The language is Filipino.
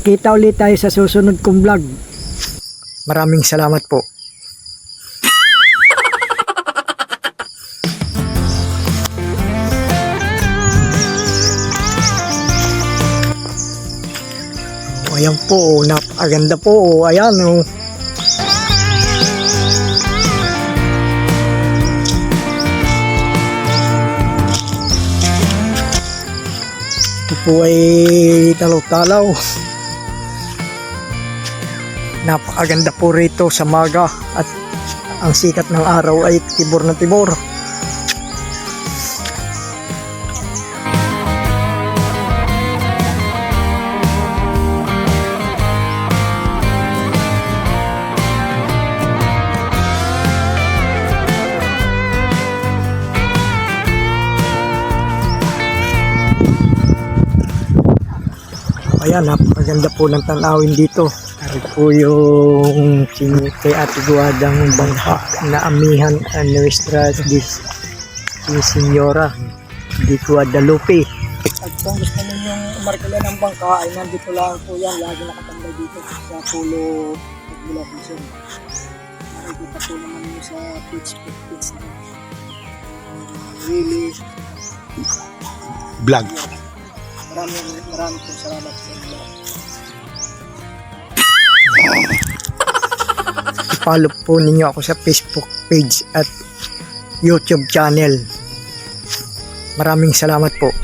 Kita ulit tayo sa susunod kong vlog. Maraming salamat po. Ayan po, napakaganda po. Ayan o. Ito po ay talaw-talaw. Napakaganda po rito sa maga at ang sikat ng araw ay tibor na tibor. Ayan, napakaganda po ng tanawin dito. Ito po yung kay Ate Guadang bangka na amihan Nuestra di Señora di Guadalupe. At kung gusto ninyong umarkila ng bangka ay nandito lang po yan. Lagi nakatambay dito sa Pulo Pagbula Quezon. Nakikita po naman nyo sa page na really Vlog. Marami po salamat sa inyo. I-follow po ninyo ako sa Facebook page at YouTube channel. Maraming salamat po.